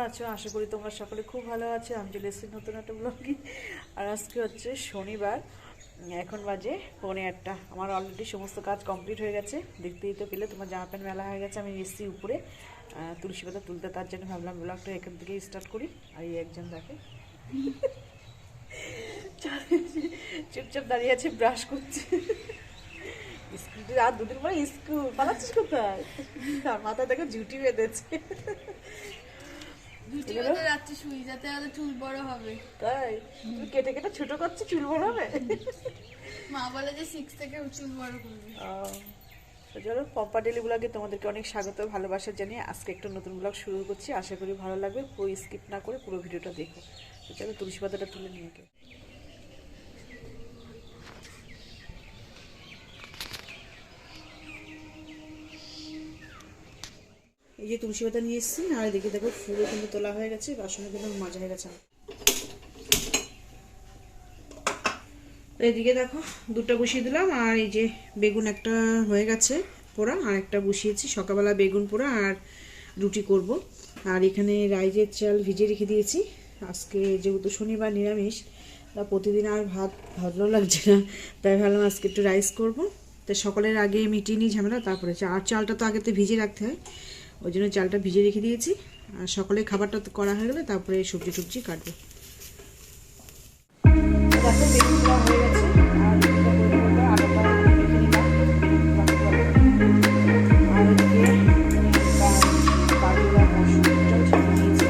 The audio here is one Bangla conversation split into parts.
আছো? আশা করি তোমরা সকলে খুব ভালো আছো। আমি চলে এসেছি নতুন একটা ব্লগে। আর আজকে হচ্ছে শনিবার, এখন বাজে 1:45। আমার অলরেডি সমস্ত কাজ কমপ্লিট হয়ে গেছে। দেখতেই তো পেলে তোমার জামা প্যান্ট মেলা হয়ে গেছে। আমি এসেছি উপরে তুলসী পাতা তুলতে, তার জন্য ভাবলাম ব্লগটা এখান থেকে স্টার্ট করি। আর এই একজন দেখে চুপচাপ দাঁড়িয়ে আছে, ব্রাশ করছে। স্কুল আর দুদিন পরে স্কুল পালাচ্ছিস কোথায়? আর মাথায় দেখো জুটি বেঁধেছে। রাত্রে শুই যাতে আরো চুল বড় হবে। তাই তুমি কেটে কেটে ছোট করছো, চুল বড় হবে? মা বলে যে 6 থেকে চুল বড় করবে। তো চলো, পম্পা ডেলি ব্লগে তোমাদেরকে অনেক স্বাগত, ভালোবাসা জানিয়ে আজকে একটা নতুন ব্লগ শুরু করছি। আশা করি ভালো লাগবে, পুরো স্কিপ না করে পুরো ভিডিওটা দেখো। তো চলো তুলসী পাতাটা তুলে নিয়ে গে। এই যে তুলসী পাতা নিয়ে এসেছি, আর এদিকে দেখো ফুলও কিন্তু তোলা হয়ে গেছে, বাসনে কিন্তু মাজা হয়ে গেছে। তো এদিকে দেখো দুটো বসিয়ে দিলাম, আর এই যে বেগুন একটা হয়ে গেছে পোড়া, আর একটা বসিয়েছি। সকালবেলা বেগুন পোড়া আর রুটি করব। আর এখানে রাইসের চাল ভিজিয়ে রেখে দিয়েছি। আজকে যেহেতু শনিবার নিরামিষ, তা প্রতিদিন আর ভাত ভালো লাগছে না, তাই ভাবলাম আজকে একটু রাইস করব। তো সকালের আগে মিটিয়ে নিই ঝামেলা, তারপরে আর চালটা তো আগে তো ভিজিয়ে রাখতে হয়, ওই জন্য চালটা ভিজিয়ে রেখে দিয়েছি। আর সকালে খাবারটা করা হয়ে গেলে তারপরে সবজি টবজি কাটবো। দেখো বেগুন পোড়া হয়ে গেছে, আর আলুটা মেখে নিলাম। আর এদিকে কাজু আর মটরশুঁটিটাও ছেড়ে দিয়েছি।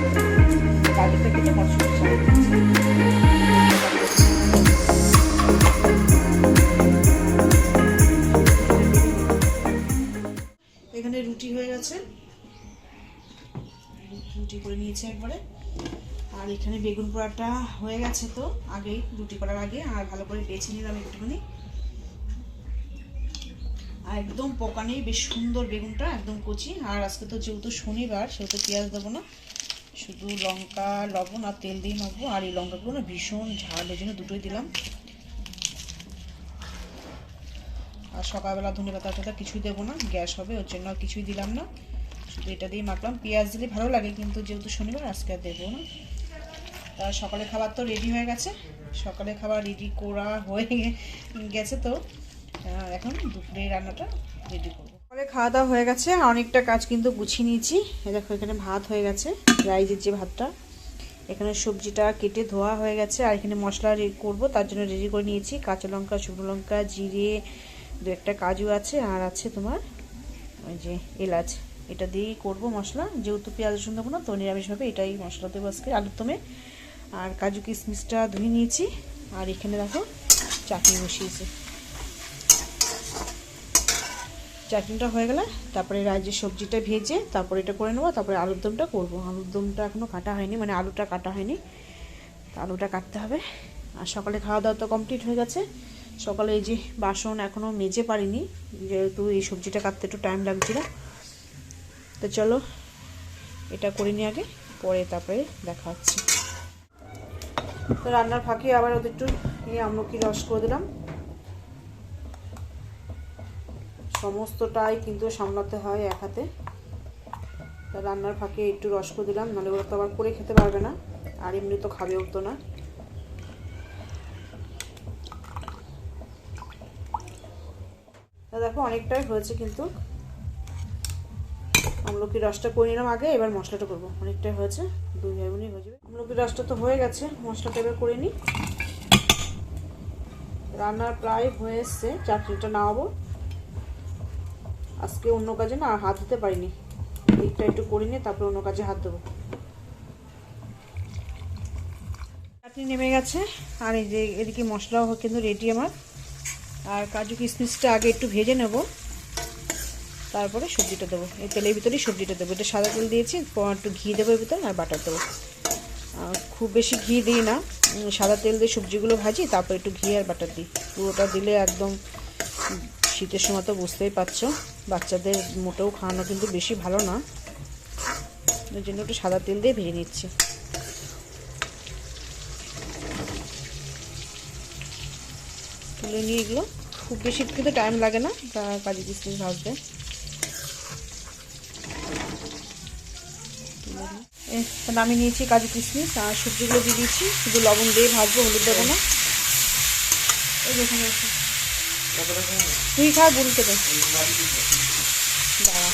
কাজুটা কেটে মটরশুঁটি ছেড়ে দিয়েছি। এখানে রুটি হয়ে গেছে, রুটি করে নিয়েছে একবারে। আর এখানে বেগুন পোড়াটা হয়ে গেছে তো আগেই, রুটি করার আগে। আর ভালো করে বেছে নিলাম একটুখানি, আর একদম পোকা নেই, বেশ সুন্দর বেগুনটা, একদম কচি। আর আজকে তো যেহেতু শনিবার, সেহেতু পেঁয়াজ দেবো না, শুধু লঙ্কা লবণ আর তেল দিয়ে মাখবো। আর এই লঙ্কাগুলো না ভীষণ ঝাল, ওই জন্য দুটোই দিলাম। আর সকালবেলা ধনে পাতা টাতা কিছুই দেবো না, গ্যাস হবে, ওর জন্য আর কিছুই দিলাম না, শুধু এটা দিয়ে মাখলাম। পেঁয়াজ দিলে ভালো লাগে, কিন্তু যেহেতু শনিবার আজকে আর দেবো না। তার সকালে খাবার তো রেডি হয়ে গেছে, সকালে খাবার রেডি করা হয়ে গেছে। তো এখন দুপুরে রান্নাটা রেডি করবো। সকালে খাওয়া দাওয়া হয়ে গেছে, অনেকটা কাজ কিন্তু গুছিয়ে নিয়েছি। দেখো এখানে ভাত হয়ে গেছে, রাইসের যে ভাতটা। এখানে সবজিটা কেটে ধোয়া হয়ে গেছে, আর এখানে মশলা করব, তার জন্য রেডি করে নিয়েছি। কাঁচা লঙ্কা, শুকনো লঙ্কা, জিরে, দু একটা কাজু আছে, আর আছে তোমার ওই যে এলাচ। এটা দিয়েই করবো মশলা, যেহেতু পেঁয়াজ রসুন দেবো না, তো নিরামিষভাবে এটাই মশলা দেবো আজকে, আলুর দমে। আর কাজু কিশমিশটা ধুয়ে নিয়েছি। আর এখানে দেখো চাটনি বসিয়েছি। চাটনিটা হয়ে গেলে তারপরে রাইসের সবজিটা ভেজে তারপরে এটা করে নেবো, তারপরে আলুর দমটা করবো। আলুর দমটা এখনও কাটা হয়নি, মানে আলুটা কাটা হয়নি, আলুটা কাটতে হবে। আর সকালে খাওয়া দাওয়া তো কমপ্লিট হয়ে গেছে। সকালে এই যে বাসন এখনও মেজে পারিনি, যেহেতু এই সবজিটা কাটতে একটু টাইম লাগছিল। তো চলো এটা করে নিই আগে, পরে তারপরে দেখা হচ্ছে। তো রান্নার ফাঁকে আবার ওদের একটু আমলকি রস করে দিলাম। সমস্তটাই কিন্তু সামলাতে হয় এক হাতে, তা রান্নার ফাঁকে একটু রস করে দিলাম, নাহলে ওরা তো আবার করে খেতে পারবে না, আর এমনি তো খাবেও তো না। তা দেখো অনেকটাই হয়েছে, কিন্তু আমলকি রসটা করে নিলাম আগে, এবার মশলাটা করবো। অনেকটাই হয়েছে, 2 ভাই বোনই হয়ে যাবে। আমলকি রসটা তো হয়ে গেছে, মশলাটা এবার করে নিই। রান্নার প্রায় হয়ে এসছে, চাটনিটা নামাবো। আজকে অন্য কাজে না হাত দিতে পারিনি, দিকটা একটু করে নিয়ে তারপর অন্য কাজে হাত দেবো। চাটনি নেমে গেছে, আর এই যে এদিকে মশলাও কিন্তু রেডি আমার। আর কাজু কিশমিশটা আগে একটু ভেজে নেব, তারপরে সবজিটা দেবো। এই তেলের ভিতরেই সবজিটা দেবো। এটা সাদা তেল দিয়েছি, একটু ঘি দেবো এর ভিতরে, আর বাটার দেবো। খুব বেশি ঘি দিই না, সাদা তেল দিয়ে সবজিগুলো ভাজি, তারপর একটু ঘি আর বাটার দিই। পুরোটা দিলে একদম শীতের সময় তো বুঝতেই পারছো, বাচ্চাদের মোটেও খাওয়ানো কিন্তু বেশি ভালো না, ওই জন্য একটু সাদা তেল দিয়ে ভেজে নিচ্ছি। তুলে নিয়ে এগুলো খুব বেশি কিন্তু টাইম লাগে না, কাজু কিশমিশ ভাজতে। নামিয়ে নিয়েছি কাজু কিশমিশ আর সবজিগুলো দিয়ে দিয়েছি, শুধু লবণ দিয়ে ভাজবো, হলুদ দেবো না। এই যেখানে আছে তুই খা, বুনতে দে, দাঁড়া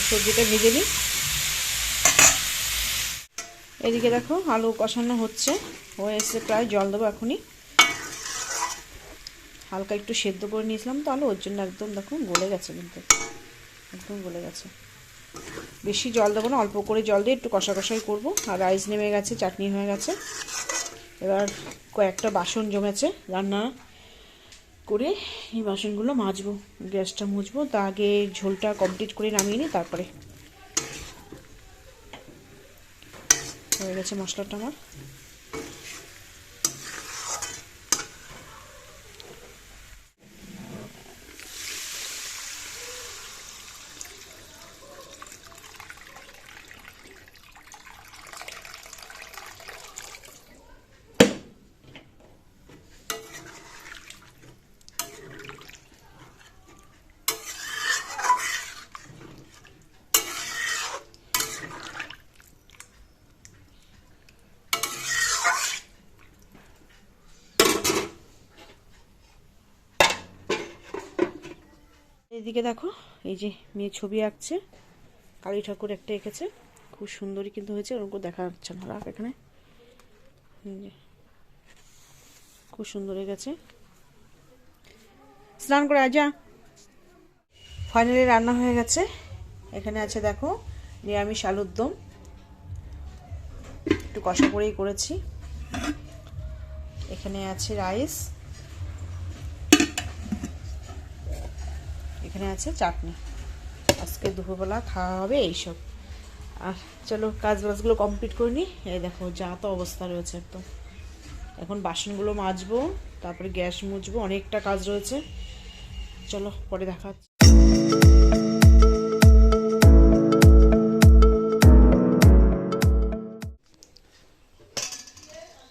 সবজিটা ভেজে নিই। এদিকে দেখো আলু কষানো হচ্ছে, হয়ে এসে প্রায়, জল দেবো এখনই। হালকা একটু সেদ্ধ করে নিয়েছিলাম তো আলু, ওর জন্য একদম দেখো গলে গেছে, কিন্তু একদম গলে গেছে। বেশি জল দেবো না, অল্প করে জল দিয়ে একটু কষা কষাই করবো। আর রাইস নেমে গেছে, চাটনি হয়ে গেছে। এবার কয়েকটা বাসন জমেছে, রান্না করে এই বাসনগুলো মাজবো, গ্যাসটা মুছবো। তা আগে ঝোলটা কমপ্লিট করে নামিয়ে নিই, তারপরে। হয়ে গেছে মশলাটা আমার। এদিকে দেখো, এই যে মেয়ে ছবি আঁকছে, কালী ঠাকুর একটা এঁকেছে, খুব সুন্দরই কিন্তু হয়েছে। ওরকম দেখা যাচ্ছে না, রাখ এখানে, খুব সুন্দর হয়ে গেছে। স্নান করে আজা। ফাইনালি রান্না হয়ে গেছে। এখানে আছে দেখো নিরামিষ আলুর দম, একটু কষা করেই করেছি। এখানে আছে রাইস, এখানে আছে চাটনি। আজকে দুপুরবেলা খাওয়া হবে এইসব। আর চলো কাজ বাজগুলো কমপ্লিট করে নিই। এই দেখো যা তো অবস্থা রয়েছে একদম। এখন বাসনগুলো মাজবো, তারপরে গ্যাস মুছবো, অনেকটা কাজ রয়েছে। চলো পরে দেখা হচ্ছে।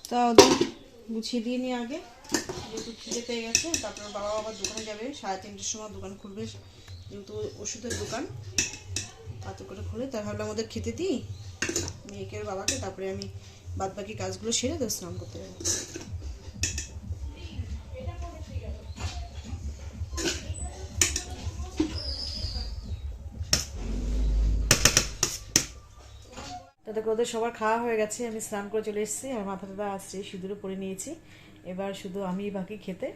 তা ওদের গুছিয়ে দিয়ে নিই আগে, যেহেতু খিদে পেয়ে গেছে। তারপর বাবা আবার দোকানে যাবে, 3:30টার সময় দোকান খুলবে, যেহেতু ওষুধের দোকান। তাতে করে খুলে তাই ভাবলাম ওদের খেতে দিই, মেয়েকে আর বাবাকে, তারপরে আমি বাদ বাকি কাজগুলো সেরে তো স্নান করতে যাবো। তাদেরকে ওদের সবার খাওয়া হয়ে গেছে, আমি স্নান করে চলে এসেছি, আর মাথা টাথা আসছে, সিঁদুরও পরে নিয়েছি। এবার শুধু আমি বাকি খেতে।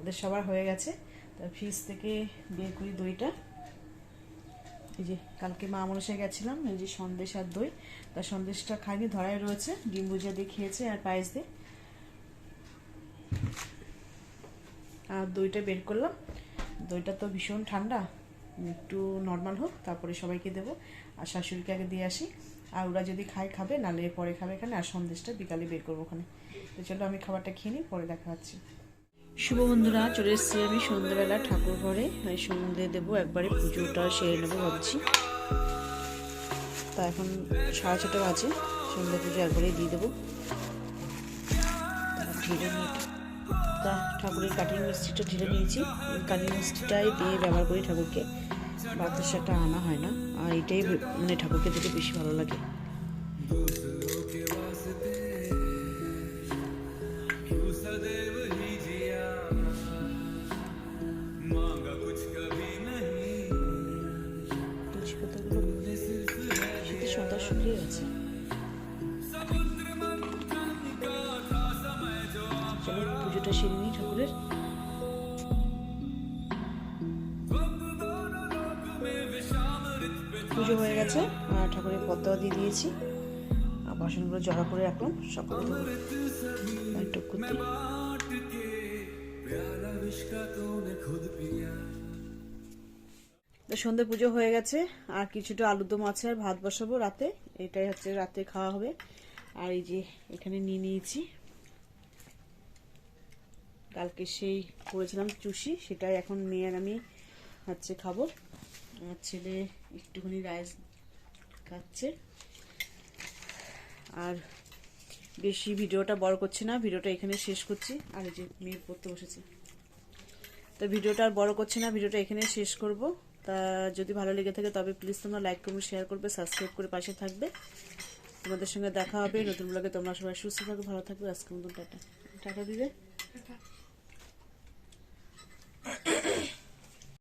ওদের সবার হয়ে গেছে। তার ফ্রিজ থেকে বের করি দইটা। এই যে কালকে মা মনসায় গেছিলাম, এই যে সন্দেশ আর দই। তার সন্দেশটা খাইনি, ধরাই রয়েছে, ডিম ভুজিয়া দিয়ে খেয়েছে আর পায়েস দিয়ে। আর দইটা বের করলাম। দইটা তো ভীষণ ঠান্ডা, একটু নর্মাল হোক, তারপরে সবাইকে দেবো। আর শাশুড়িকে আগে দিয়ে আসি, আর ওরা যদি খায় খাবে, নাহলে পরে খাবে এখানে। আর সন্দেশটা বিকালে বের করবো ওখানে। তো চলো আমি খাবারটা খেয়ে নিই, পরে দেখা হচ্ছে। শুভ বন্ধুরা, চলে এসেছি আমি সন্ধ্যেবেলা ঠাকুর ঘরে। সন্ধ্যে দেবো, একবারে পুজোটা সেরে নেবো ভাবছি। তা এখন 6:30 বাজে, সন্ধ্যে পুজো একবারেই দিয়ে দেবো। ঢেলে নিয়ে তা ঠাকুরের কাটিং মিষ্টিটা ঢেলে নিয়েছি। কাটিং মিষ্টিটাই দিয়ে ব্যবহার করি ঠাকুরকে, বাতাসাটা আনা হয় না। আর এটাই মানে ঠাকুরকে দিতে বেশি ভালো লাগে। সাদা শুকিয়ে গেছে। চলো পুজোটা সেরে নিই ঠাকুরের। পুজো হয়ে গেছে, আর ঠাকুরের পদ্মা দিয়ে দিয়েছি, আর বাসনগুলো জড়া করে রাখলাম, সকালে দেবো টুক করতে। তো সন্ধ্যে পুজো হয়ে গেছে, আর কিছুটা আলুর দম আছে, আর ভাত বসাবো রাতে। এটাই হচ্ছে রাতে খাওয়া হবে। আর এই যে এখানে নিয়ে নিয়েছি কালকে সেই করেছিলাম চুষি, সেটাই এখন নিয়ে আমি হচ্ছে খাবো। আমার ছেলে একটুখানি রাইস খাচ্ছে। আর বেশি ভিডিওটা বড় করছি না, ভিডিওটা এখানে শেষ করছি। আর এই যে মেয়ে পড়তে বসেছে, তো ভিডিওটা আর বড় করছি না, ভিডিওটা এখানে শেষ করব। তা যদি ভালো লেগে থাকে তবে প্লিজ তোমরা লাইক কমেন্ট শেয়ার করবে, সাবস্ক্রাইব করে পাশে থাকবে। তোমাদের সঙ্গে দেখা হবে নতুন ব্লগে। তোমরা সবাই সুস্থ থাকবে, ভালো থাকবে। আজকের মতন টাটা টাটা দিবে।